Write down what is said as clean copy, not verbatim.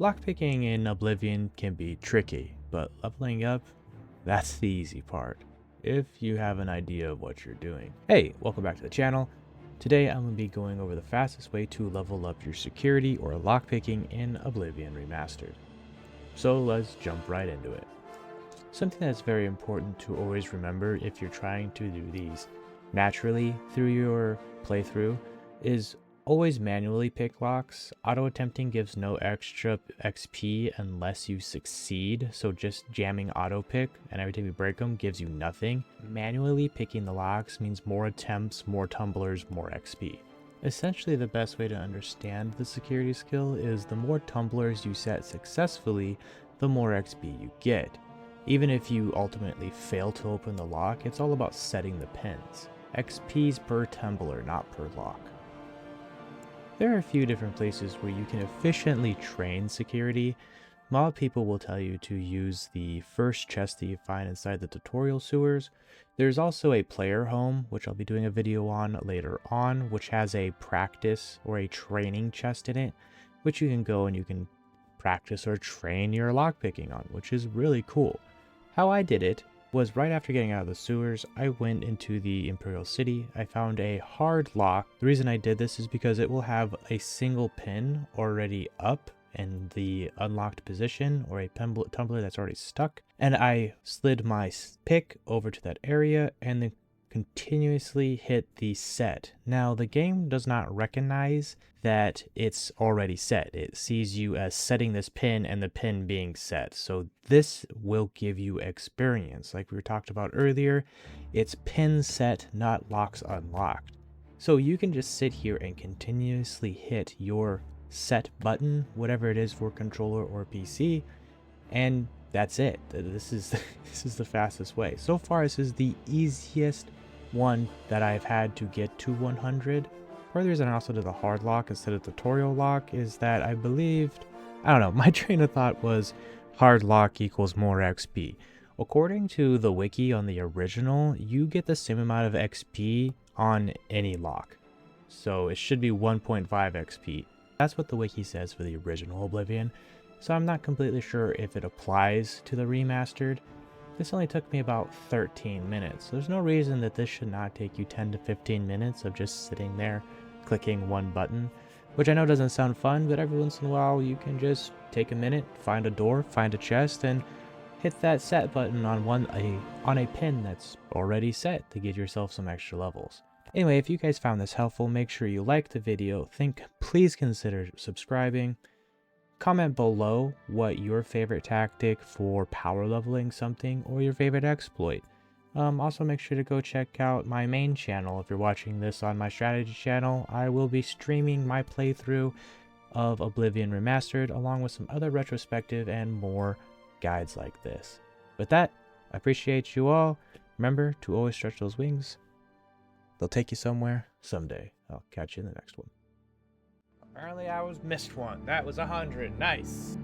Lockpicking in Oblivion can be tricky, but leveling up, that's the easy part, if you have an idea of what you're doing. Hey, welcome back to the channel. Today I'm going to be going over the fastest way to level up your security or lockpicking in Oblivion Remastered. So let's jump right into it. Something that's very important to always remember if you're trying to do these naturally through your playthrough is always manually pick locks. Auto attempting gives no extra XP unless you succeed, so just jamming auto pick and every time you break them gives you nothing. Manually picking the locks means more attempts, more tumblers, more XP. Essentially, the best way to understand the security skill is the more tumblers you set successfully, the more XP you get. Even if you ultimately fail to open the lock, it's all about setting the pins. XP's per tumbler, not per lock. There are a few different places where you can efficiently train security. A lot of people will tell you to use the first chest that you find inside the tutorial sewers. There's also a player home, which I'll be doing a video on later on, which has a practice or a training chest in it, which you can go and you can practice or train your lockpicking on, which is really cool. How I did it was right after getting out of the sewers, I went into the Imperial City. I found a hard lock. The reason I did this is because it will have a single pin already up in the unlocked position, or a tumbler that's already stuck. And I slid my pick over to that area and then continuously hit the set. Now the game does not recognize that it's already set. It sees you as setting this pin and the pin being set. So this will give you experience. Like we talked about earlier, it's pin set, not locks unlocked. So you can just sit here and continuously hit your set button, whatever it is for controller or PC, and that's it. This is the fastest way. So far, this is the easiest one that I've had to get to 100. Part of the reason I also did the hard lock instead of tutorial lock is that I believed, I don't know, my train of thought was hard lock equals more XP. According to the wiki on the original, you get the same amount of XP on any lock. So it should be 1.5 XP. That's what the wiki says for the original Oblivion. So I'm not completely sure if it applies to the remastered. This only took me about 13 minutes. There's no reason that this should not take you 10 to 15 minutes of just sitting there clicking one button, which I know doesn't sound fun, but every once in a while you can just take a minute, find a door, find a chest, and hit that set button on a pin that's already set to give yourself some extra levels. Anyway, if you guys found this helpful, make sure you like the video. Please consider subscribing. Comment below what your favorite tactic for power leveling something or your favorite exploit. Also make sure to go check out my main channel. If you're watching this on my strategy channel, I will be streaming my playthrough of Oblivion Remastered along with some other retrospective and more guides like this. With that, I appreciate you all. Remember to always stretch those wings. They'll take you somewhere someday. I'll catch you in the next one. Apparently I missed one. That was 100. Nice.